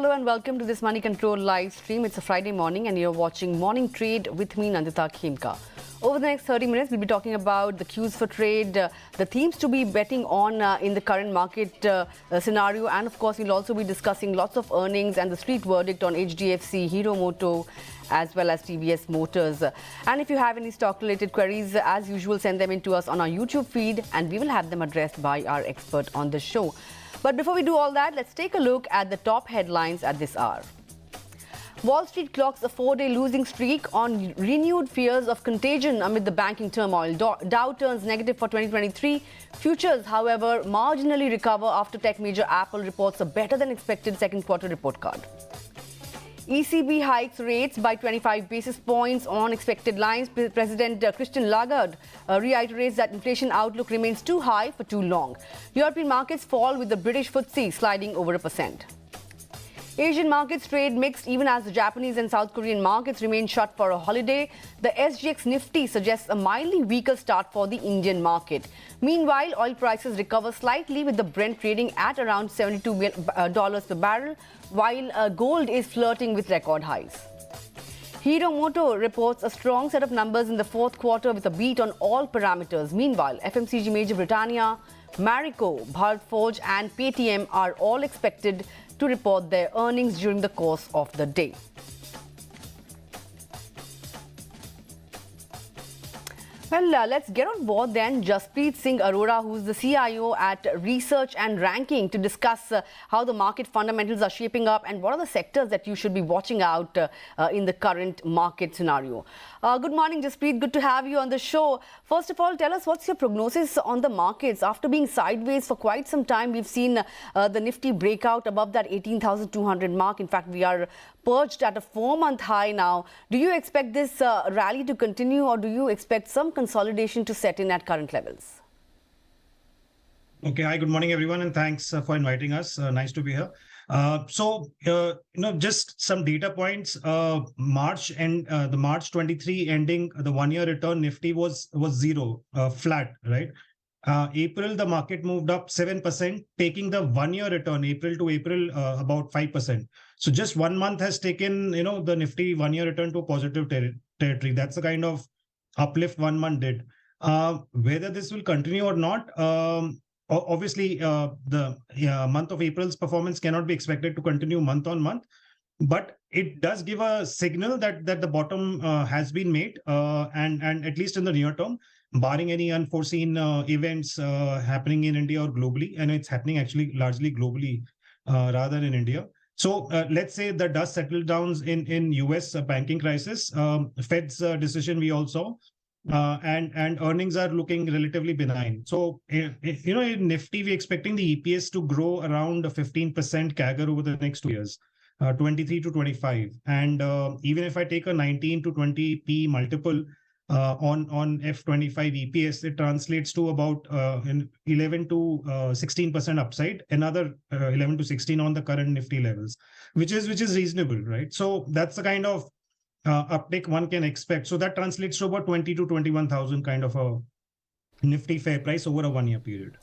Hello and welcome to this Moneycontrol live stream. It's a Friday morning and you're watching Morning Trade with me, Nandita Khemka. Over the next 30 minutes, we'll be talking about the cues for trade, the themes to be betting on in the current market scenario. And of course, we'll also be discussing lots of earnings and the street verdict on HDFC, Moto, as well as TVS Motors. And if you have any stock-related queries, as usual, send them in to us on our YouTube feed and we will have them addressed by our expert on the show. But before we do all that, let's take a look at the top headlines at this hour. Wall Street clocks a 4-day losing streak on renewed fears of contagion amid the banking turmoil. Dow turns negative for 2023. Futures, however, marginally recover after tech major Apple reports a better than expected second quarter report card. ECB hikes rates by 25 basis points on expected lines. President Christine Lagarde reiterates that inflation outlook remains too high for too long. European markets fall with the British FTSE sliding over 1%. Asian markets trade mixed even as the Japanese and South Korean markets remain shut for a holiday. The SGX Nifty suggests a mildly weaker start for the Indian market. Meanwhile, oil prices recover slightly with the Brent trading at around $72 per barrel, while gold is flirting with record highs. Moto reports a strong set of numbers in the fourth quarter with a beat on all parameters. Meanwhile, FMCG major Britannia, Marico, Bharat and Paytm are all expected to report their earnings during the course of the day. Well, let's get on board then. Jaspreet Singh Arora, who's the CIO at Research and Ranking, to discuss how the market fundamentals are shaping up and what are the sectors that you should be watching out in the current market scenario. Good morning, Jaspreet. Good to have you on the show. First of all, tell us what's your prognosis on the markets. After being sideways for quite some time, we've seen the Nifty break out above that 18,200 mark. In fact, we are perched at a 4-month high now. Do you expect this rally to continue, or do you expect some consolidation to set in at current levels? Okay, hi, good morning, everyone, and thanks for inviting us. Nice to be here. Just some data points. March and the March 23 ending, the 1-year return Nifty was zero, flat, right? April, the market moved up 7%, taking the 1-year return April to April about 5%. So just 1 month has taken, the Nifty 1-year return to a positive territory. That's the kind of uplift 1 month did. Whether this will continue or not, obviously the month of April's performance cannot be expected to continue month on month, but it does give a signal that the bottom has been made, and at least in the near term, barring any unforeseen events happening in India or globally, and it's happening actually largely globally rather than in India. So let's say the dust settled down in US banking crisis, Fed's decision we all saw, and earnings are looking relatively benign. So in Nifty, we're expecting the EPS to grow around a 15% CAGR over the next 2 years, 23 to 25. And even if I take a 19 to 20 P multiple on F25 EPS, it translates to about 11 to 16% upside, another 11 to 16 on the current Nifty levels, which is reasonable, right? So that's the kind of uptick one can expect. So that translates to about 20 to 21,000 kind of a Nifty fair price over a 1-year period.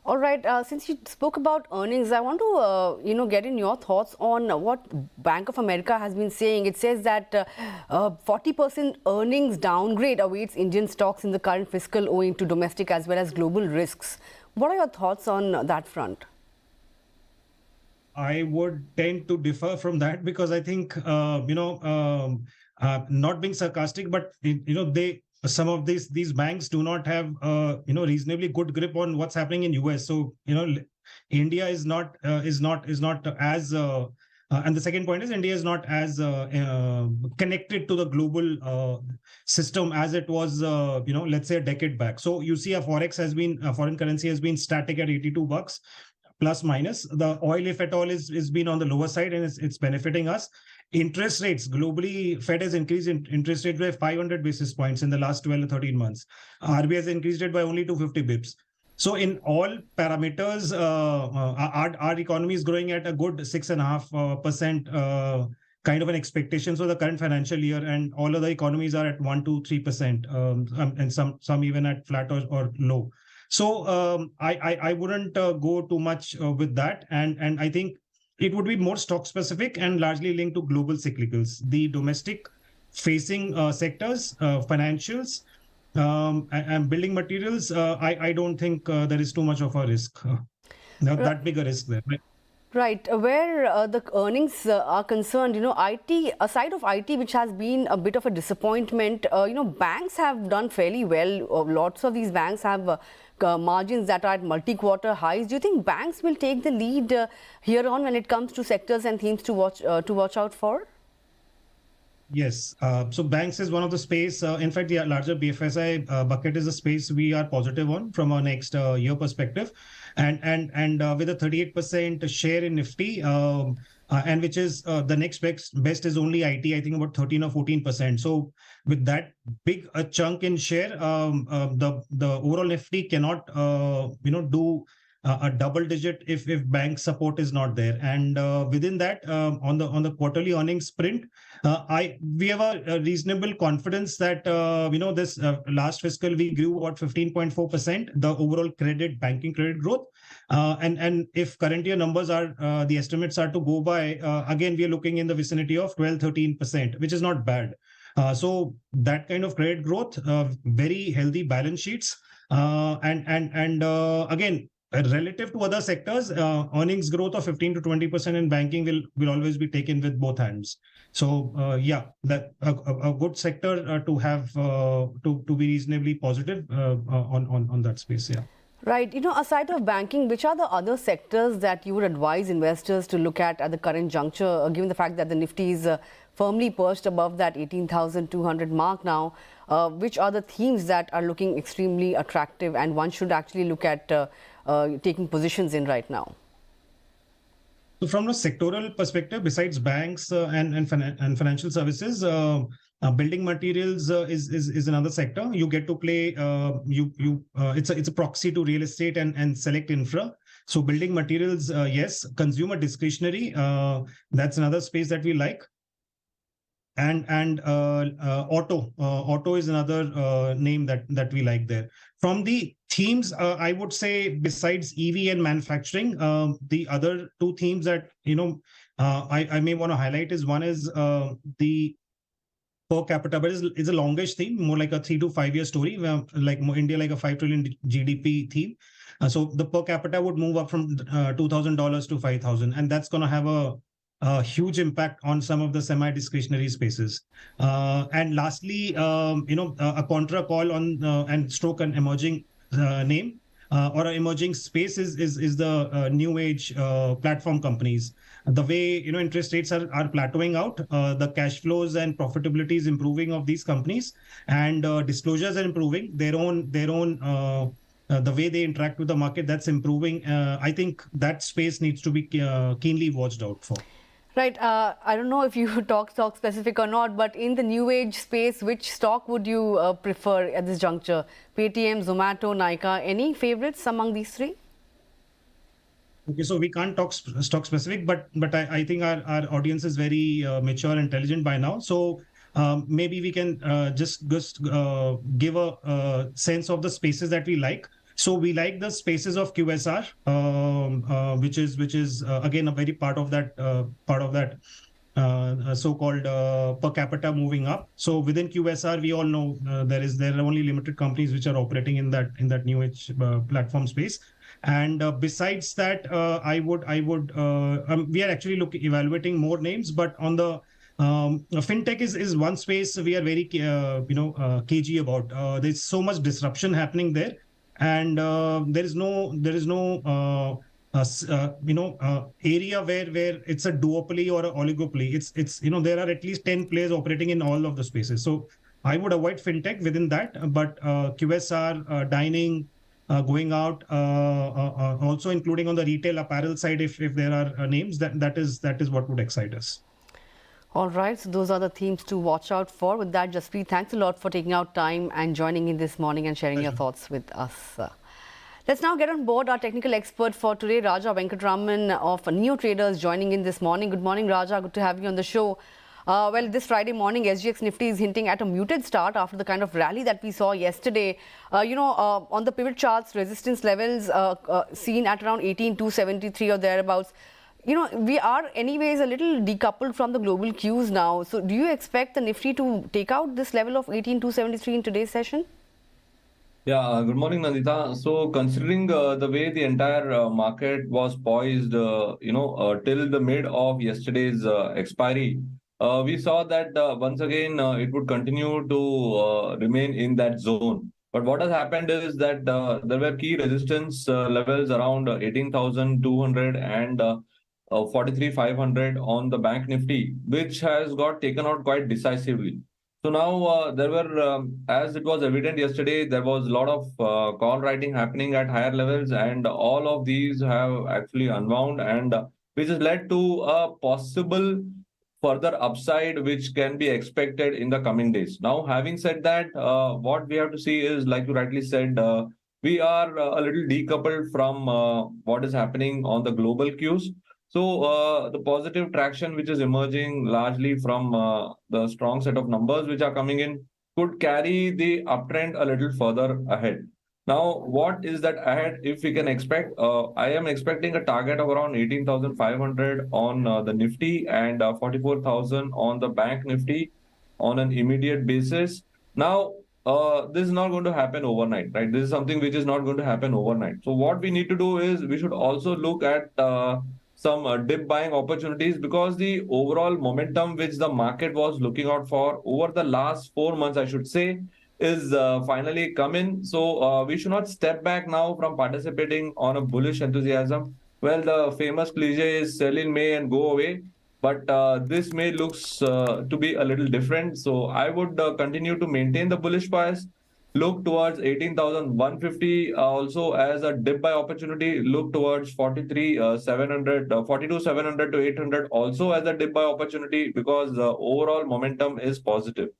All right. Since you spoke about earnings, I want to, get in your thoughts on what Bank of America has been saying. It says that 40% earnings downgrade awaits Indian stocks in the current fiscal owing to domestic as well as global risks. What are your thoughts on that front? I would tend to differ from that because I think, not being sarcastic, but, some of these banks do not have reasonably good grip on what's happening in US. So India is not as and the second point is India is not as connected to the global system as it was let's say a decade back. So you see, foreign currency has been static at $82 plus minus. The oil, if at all, is been on the lower side, and it's benefiting us. Interest rates globally, Fed has increased interest rate by 500 basis points in the last 12 or 13 months. RBI has increased it by only 250 bips. So in all parameters, our economy is growing at a good 6.5% kind of an expectation. So the current financial year, and all other economies are at 1 to 3%, and some even at flat or low. So I wouldn't go too much with that, and I think it would be more stock specific and largely linked to global cyclicals. The domestic facing sectors, financials, and building materials, I don't think there is too much of a risk, that big a risk there. Right, where the earnings are concerned, IT, aside of IT, which has been a bit of a disappointment, banks have done fairly well. Lots of these banks have margins that are at multi-quarter highs. Do you think banks will take the lead here on when it comes to sectors and themes to watch out for? Yes. So banks is one of the space. In fact, the larger BFSI bucket is a space we are positive on from our next year perspective, and with a 38% share in Nifty, and which is the next best is only IT. I think about 13 or 14%. So with that big a chunk in share, the overall Nifty cannot do a double digit if bank support is not there. And within that, on the quarterly earnings print, we have a reasonable confidence that this last fiscal we grew about 15.4%, the overall banking credit growth, and if current year numbers are the estimates are to go by, again we are looking in the vicinity of 12-13%, which is not bad. So that kind of credit growth, very healthy balance sheets, and again, relative to other sectors, earnings growth of 15 to 20% in banking will always be taken with both hands. So that a good sector to have to be reasonably positive on that space. Yeah. Right. Aside of banking, which are the other sectors that you would advise investors to look at the current juncture, given the fact that the Nifty is firmly perched above that 18,200 mark now? Which are the themes that are looking extremely attractive and one should actually look at taking positions in right now? So from a sectoral perspective, besides banks and financial services, building materials is another sector. You get to play. It's a proxy to real estate and select infra. So building materials, yes. Consumer discretionary, that's another space that we like. And auto is another name that we like there. From the themes, I would say besides EV and manufacturing, the other two themes that I may want to highlight is one is the per capita, but it's a longish theme, more like a 3 to 5 year story, like India, like a 5 trillion GDP theme. So the per capita would move up from $2,000 to 5,000, and that's going to have a huge impact on some of the semi-discretionary spaces. And lastly, a contra call on and stroke an emerging name or an emerging space is the new age platform companies. The way interest rates are plateauing out, the cash flows and profitability is improving of these companies, and disclosures are improving. Their own the way they interact with the market, that's improving. I think that space needs to be keenly watched out for. Right. I don't know if you talk stock specific or not, but in the new age space, which stock would you prefer at this juncture? Paytm, Zomato, Nykaa, any favorites among these three? Okay, so we can't talk stock specific, but I think our audience is very mature and intelligent by now. So maybe we can just give a sense of the spaces that we like. So we like the spaces of QSR, which is again a very part of that so-called per capita moving up. So within QSR, we all know there are only limited companies which are operating in that new age platform space. And besides that, we are actually evaluating more names, but on the fintech is one space we are very cagey about. There's so much disruption happening there, and there is no area where it's a duopoly or an oligopoly. It's there are at least 10 players operating in all of the spaces. So I would avoid fintech within that, but QSR, dining, going out, also including on the retail apparel side, if there are names, that is what would excite us. All right, so those are the themes to watch out for. With that, Jaspreet, thanks a lot for taking out time and joining in this morning and sharing your thoughts with us. Let's now get on board our technical expert for today, Raja Venkatraman of NeoTrader, is joining in this morning. Good morning, Raja. Good to have you on the show. Well, this Friday morning, SGX Nifty is hinting at a muted start after the kind of rally that we saw yesterday. On the pivot charts, resistance levels seen at around 18,273 or thereabouts. we are anyways a little decoupled from the global cues now. So do you expect the Nifty to take out this level of 18,273 in today's session? Yeah, good morning, Nandita. So, considering the way the entire market was poised, till the mid of yesterday's expiry, we saw that once again it would continue to remain in that zone. But what has happened is that there were key resistance levels around 18,200 and 43,500 on the Bank Nifty, which has got taken out quite decisively. So now there were, as it was evident yesterday, there was a lot of call writing happening at higher levels, and all of these have actually unwound, and which has led to a possible further upside which can be expected in the coming days. Now, having said that, what we have to see is, like you rightly said, we are a little decoupled from what is happening on the global cues. So the positive traction which is emerging largely from the strong set of numbers which are coming in could carry the uptrend a little further ahead. Now, what is that ahead? If we can expect, I am expecting a target of around 18,500 on the Nifty and 44,000 on the Bank Nifty on an immediate basis. Now, this is not going to happen overnight, right? This is something which is not going to happen overnight. So what we need to do is we should also look at some dip buying opportunities, because the overall momentum which the market was looking out for over the last 4 months, I should say, is finally come in. So we should not step back now from participating on a bullish enthusiasm. Well, the famous cliche is sell in May and go away. But this May looks to be a little different. So I would continue to maintain the bullish bias. Look towards 18,150 also as a dip buy opportunity. Look towards 43,700, 42,700 to 800 also as a dip buy opportunity, because the overall momentum is positive.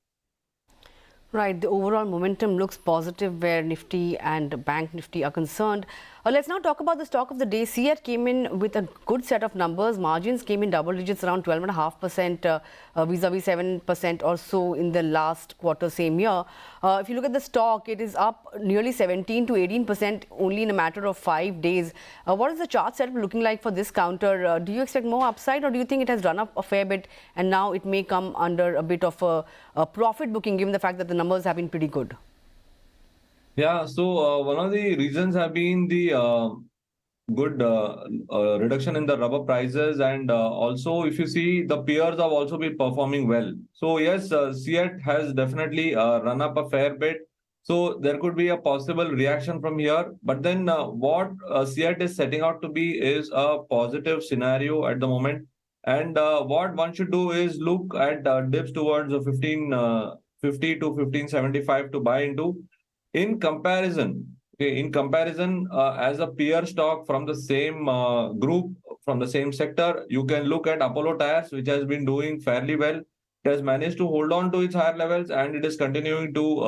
Right, the overall momentum looks positive where Nifty and Bank Nifty are concerned. Let's now talk about the stock of the day. Ceat came in with a good set of numbers. Margins came in double digits, around 12.5% vis-a-vis 7% or so in the last quarter, same year. If you look at the stock, it is up nearly 17 to 18% only in a matter of 5 days. What is the chart setup looking like for this counter? Do you expect more upside, or do you think it has run up a fair bit and now it may come under a bit of a profit booking, given the fact that the numbers have been pretty good? Yeah, so one of the reasons have been the good reduction in the rubber prices, and also if you see, the peers have also been performing well. So yes, Ceat has definitely run up a fair bit. So there could be a possible reaction from here. But then what Ceat is setting out to be is a positive scenario at the moment. And what one should do is look at dips towards 1550 to 1575 to buy into. In comparison, as a peer stock from the same group, from the same sector, you can look at Apollo Tyres, which has been doing fairly well. It has managed to hold on to its higher levels, and it is continuing to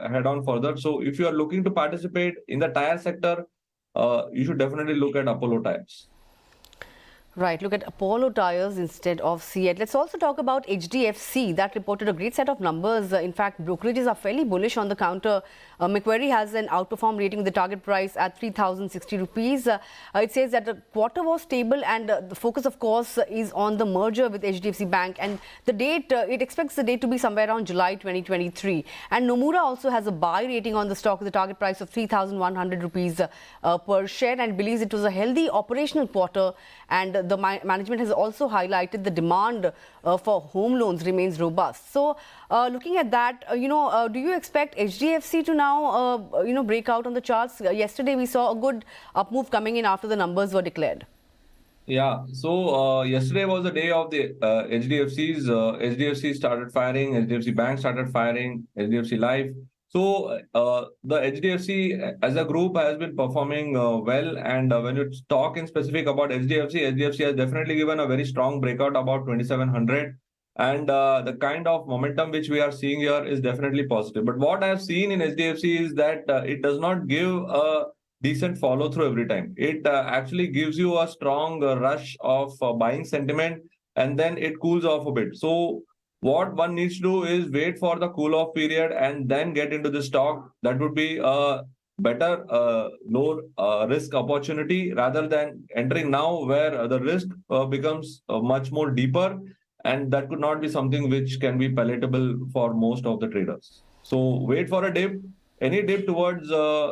head on further. So if you are looking to participate in the tire sector, you should definitely look at Apollo Tyres. Right, look at Apollo Tyres instead of Ceat. Let's also talk about HDFC. That reported a great set of numbers. In fact, brokerages are fairly bullish on the counter. Macquarie has an outperform rating with the target price at 3,060 rupees. It says that the quarter was stable, and the focus, of course, is on the merger with HDFC Bank. And the date, it expects the date to be somewhere around July 2023. And Nomura also has a buy rating on the stock with the target price of 3,100 rupees per share, and believes it was a healthy operational quarter. And the management has also highlighted the demand for home loans remains robust. So, looking at that, do you expect HDFC to now, break out on the charts? Yesterday, we saw a good up move coming in after the numbers were declared. Yeah, so yesterday was the day of the HDFCs. HDFC started firing, HDFC Bank started firing, HDFC Life. So the HDFC as a group has been performing well. And when you talk in specific about HDFC has definitely given a very strong breakout about 2,700. And the kind of momentum which we are seeing here is definitely positive. But what I have seen in HDFC is that it does not give a decent follow through every time. It actually gives you a strong rush of buying sentiment, and then it cools off a bit. So what one needs to do is wait for the cool off period and then get into the stock. That would be a better low risk opportunity rather than entering now where the risk becomes much more deeper, and that could not be something which can be palatable for most of the traders. So wait for a dip, any dip towards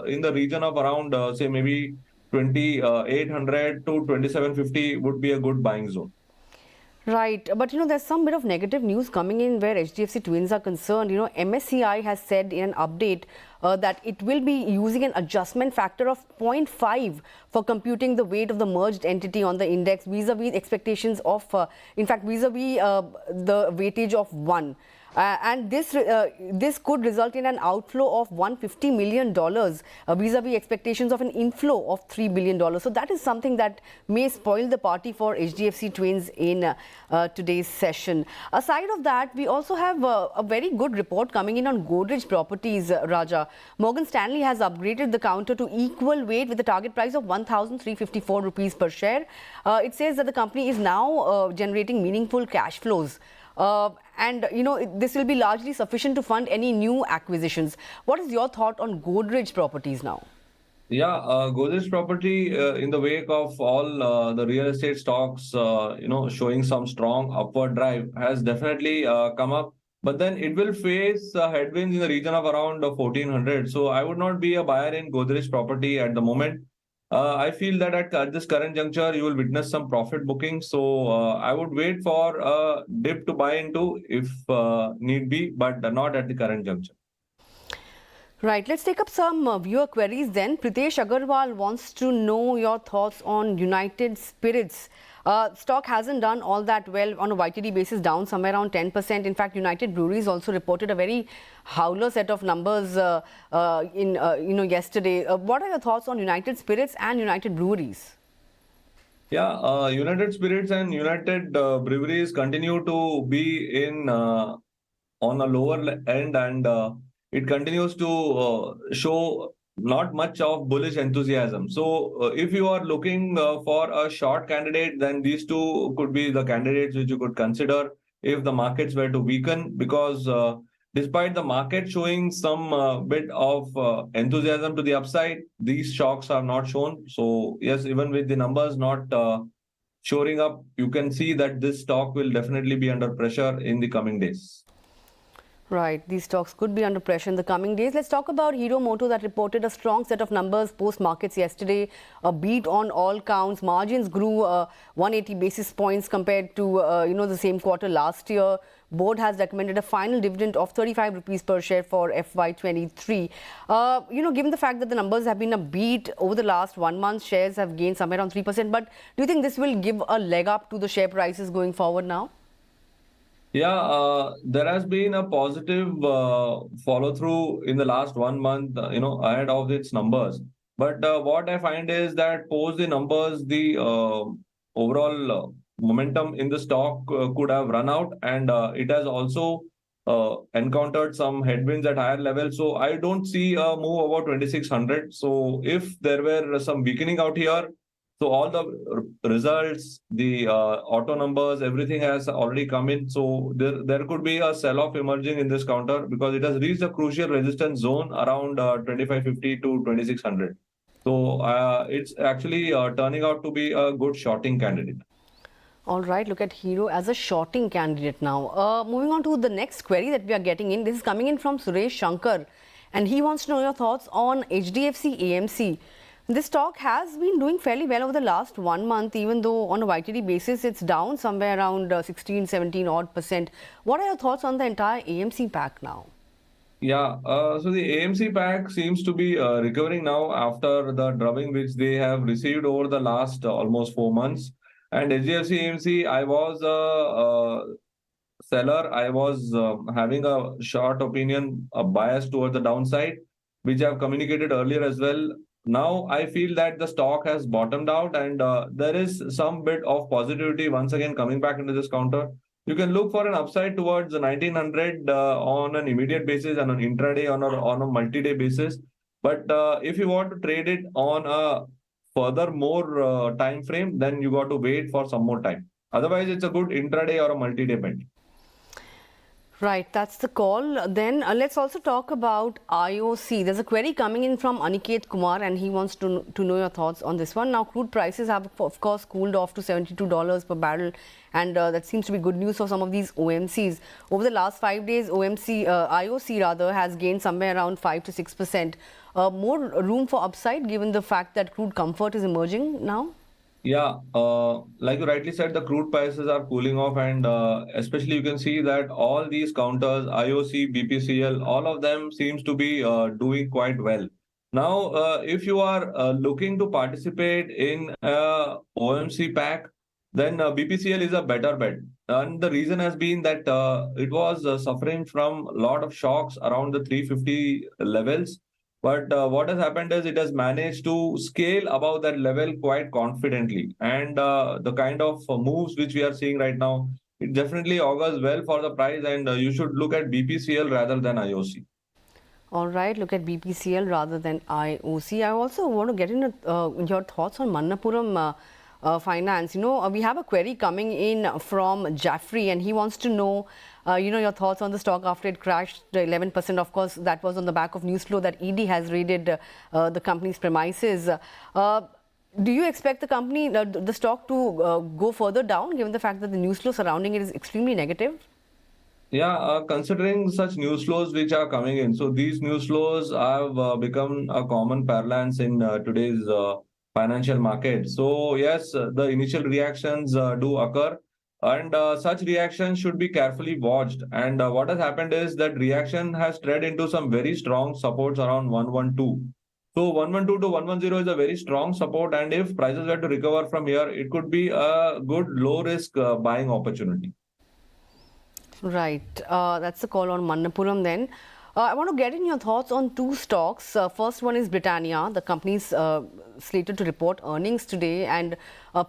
in the region of around say maybe 2800 to 2750 would be a good buying zone. Right, but there's some bit of negative news coming in where HDFC Twins are concerned. MSCI has said in an update that it will be using an adjustment factor of 0.5 for computing the weight of the merged entity on the index vis-a-vis expectations of, in fact, vis-a-vis the weightage of 1. And this could result in an outflow of $150 million vis-a-vis expectations of an inflow of $3 billion. So that is something that may spoil the party for HDFC Twins in today's session. Aside of that, we also have a very good report coming in on Goodrich Properties, Raja. Morgan Stanley has upgraded the counter to equal weight with a target price of 1,354 rupees per share. It says that the company is now generating meaningful cash flows. And this will be largely sufficient to fund any new acquisitions. What is your thought on Goodrich Properties now? Yeah, Goodrich Property in the wake of all the real estate stocks, showing some strong upward drive has definitely come up. But then it will face headwinds in the region of around 1400. So I would not be a buyer in Goodrich Property at the moment. I feel that at this current juncture, you will witness some profit booking. So I would wait for a dip to buy into if need be, but not at the current juncture. Right. Let's take up some viewer queries then. Pritesh Agarwal wants to know your thoughts on United Spirits. Stock hasn't done all that well on a YTD basis, down somewhere around 10%. In fact, United Breweries also reported a very howler set of numbers yesterday. What are your thoughts on United Spirits and United Breweries? Yeah, United Spirits and United Breweries continue to be in on a lower end, and it continues to show not much of bullish enthusiasm. So if you are looking for a short candidate, then these two could be the candidates which you could consider if the markets were to weaken, because despite the market showing some bit of enthusiasm to the upside, these shocks are not shown. So yes, even with the numbers not shoring up, you can see that this stock will definitely be under pressure in the coming days. Right, these stocks could be under pressure in the coming days. Let's talk about Hero Moto that reported a strong set of numbers post-markets yesterday. A beat on all counts. Margins grew 180 basis points compared to the same quarter last year. Board has recommended a final dividend of 35 rupees per share for FY23. Given the fact that the numbers have been a beat over the last 1 month, shares have gained somewhere around 3%. But do you think this will give a leg up to the share prices going forward now? Yeah, there has been a positive follow through in the last 1 month, ahead of its numbers. But what I find is that post the numbers, the overall momentum in the stock could have run out, and it has also encountered some headwinds at higher levels. So I don't see a move about 2600. So if there were some weakening out here, so all the results, the auto numbers, everything has already come in. So there could be a sell-off emerging in this counter because it has reached a crucial resistance zone around 2550 to 2600. So it's actually turning out to be a good shorting candidate. All right, look at Hero as a shorting candidate now. Moving on to the next query that we are getting in. This is coming in from Suresh Shankar, and he wants to know your thoughts on HDFC AMC. This stock has been doing fairly well over the last 1 month, even though on a YTD basis, it's down somewhere around 16, 17 odd %. What are your thoughts on the entire AMC pack now? Yeah, so the AMC pack seems to be recovering now after the drubbing which they have received over the last almost 4 months. And HDFC AMC, I was a seller. I was having a short opinion, a bias towards the downside, which I've communicated earlier as well. Now I feel that the stock has bottomed out, and there is some bit of positivity once again coming back into this counter. You can look for an upside towards the 1900 on an immediate basis and on intraday on a multi-day basis. But if you want to trade it on a further more time frame, then you got to wait for some more time. Otherwise, it's a good intraday or a multi-day bet. Right, that's the call. Then let's also talk about IOC. There's a query coming in from Aniket Kumar and he wants to know your thoughts on this one. Now, crude prices have, of course, cooled off to $72 per barrel, and that seems to be good news for some of these OMCs. Over the last 5 days, IOC rather, has gained somewhere around 5 to 6%. More room for upside given the fact that crude comfort is emerging now? Yeah, like you rightly said, the crude prices are cooling off, and especially you can see that all these counters, IOC, BPCL, all of them seems to be doing quite well. Now, if you are looking to participate in OMC pack, then BPCL is a better bet. And the reason has been that it was suffering from a lot of shocks around the 350 levels. But what has happened is it has managed to scale above that level quite confidently. And the kind of moves which we are seeing right now, it definitely augurs well for the price. And you should look at BPCL rather than IOC. All right, look at BPCL rather than IOC. I also want to get in your thoughts on Manappuram Finance. You know, we have a query coming in from Jaffrey, and he wants to know, your thoughts on the stock after it crashed 11%. Of course, that was on the back of news flow that ED has raided the company's premises. Do you expect the company, the stock to go further down, given the fact that the news flow surrounding it is extremely negative? Yeah, considering such news flows which are coming in, so these news flows have become a common parlance in today's financial market. So yes, the initial reactions do occur, and such reactions should be carefully watched. And what has happened is that reaction has tread into some very strong supports around 112. So 112 to 110 is a very strong support, and if prices were to recover from here, it could be a good low risk buying opportunity. Right. That's the call on Manappuram then. I want to get in your thoughts on two stocks. First one is Britannia. The company's slated to report earnings today, and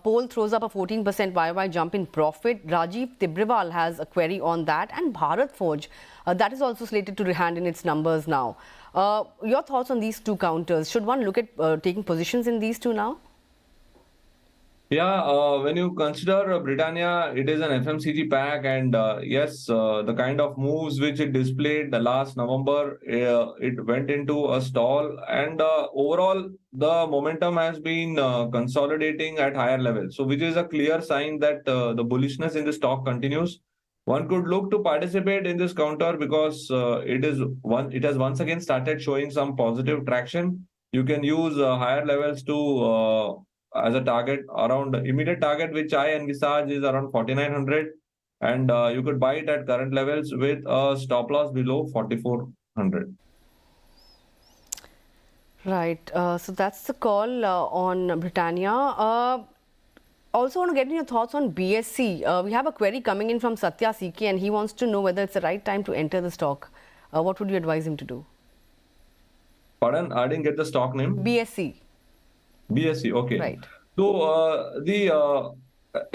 poll throws up a 14% YY jump in profit. Rajiv Tibrewal has a query on that, and Bharat Forge, that is also slated to hand in its numbers now. Your thoughts on these two counters? Should one look at taking positions in these two now? Yeah, when you consider Britannia, it is an FMCG pack, and yes, the kind of moves which it displayed the last November, it went into a stall, and overall the momentum has been consolidating at higher levels. So, which is a clear sign that the bullishness in the stock continues. One could look to participate in this counter because it has once again started showing some positive traction. You can use higher levels to as a target. Around immediate target which I envisage is around 4900, and you could buy it at current levels with a stop loss below 4400. Right. So that's the call on Britannia. Also want to get in your thoughts on BSC. We have a query coming in from Satya CK, and he wants to know whether it's the right time to enter the stock. What would you advise him to do? Pardon, I didn't get the stock name. BSC. BSC, okay. Right. So the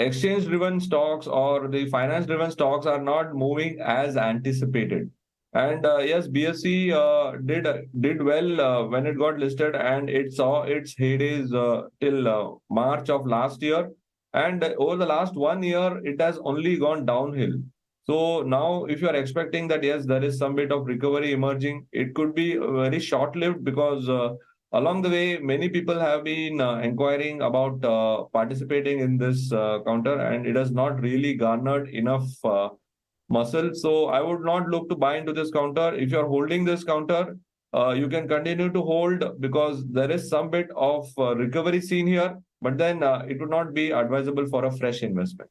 exchange-driven stocks or the finance-driven stocks are not moving as anticipated. And yes, BSC did well when it got listed, and it saw its heydays till March of last year. And over the last 1 year, it has only gone downhill. So now, if you are expecting that yes, there is some bit of recovery emerging, it could be very short-lived because along the way, many people have been inquiring about participating in this counter, and it has not really garnered enough muscle. So I would not look to buy into this counter. If you're holding this counter, you can continue to hold because there is some bit of recovery seen here, but then it would not be advisable for a fresh investment.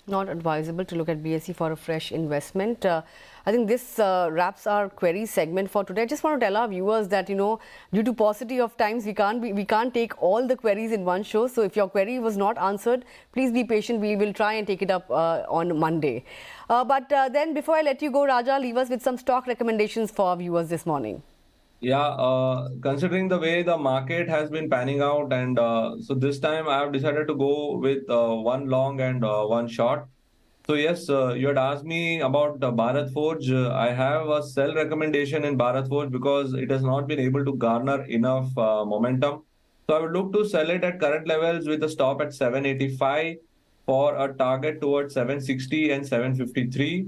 Not advisable to look at BSE for a fresh investment. I think this wraps our query segment for today. I just want to tell our viewers that, due to paucity of times, we can't take all the queries in one show. So if your query was not answered, please be patient. We will try and take it up on Monday. But then before I let you go, Raja, leave us with some stock recommendations for our viewers this morning. Yeah, considering the way the market has been panning out, and so this time I have decided to go with one long and one short. So yes, you had asked me about Bharat Forge. I have a sell recommendation in Bharat Forge because it has not been able to garner enough momentum. So I would look to sell it at current levels with a stop at 785 for a target towards 760 and 753.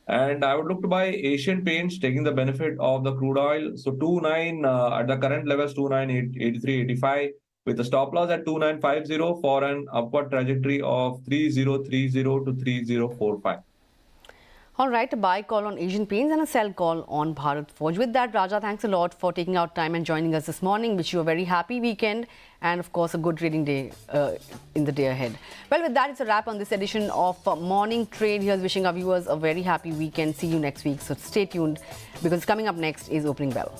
And I would look to buy Asian Paints, taking the benefit of the crude oil. So 29 at the current levels, 29.83.85, with a stop loss at 2950 for an upward trajectory of 3030 to 3045. All right, a buy call on Asian Paints and a sell call on Bharat Forge. With that, Raja, thanks a lot for taking out time and joining us this morning. Wish you a very happy weekend and, of course, a good trading day in the day ahead. Well, with that, it's a wrap on this edition of Morning Trade. Here's wishing our viewers a very happy weekend. See you next week. So stay tuned because coming up next is Opening Bell.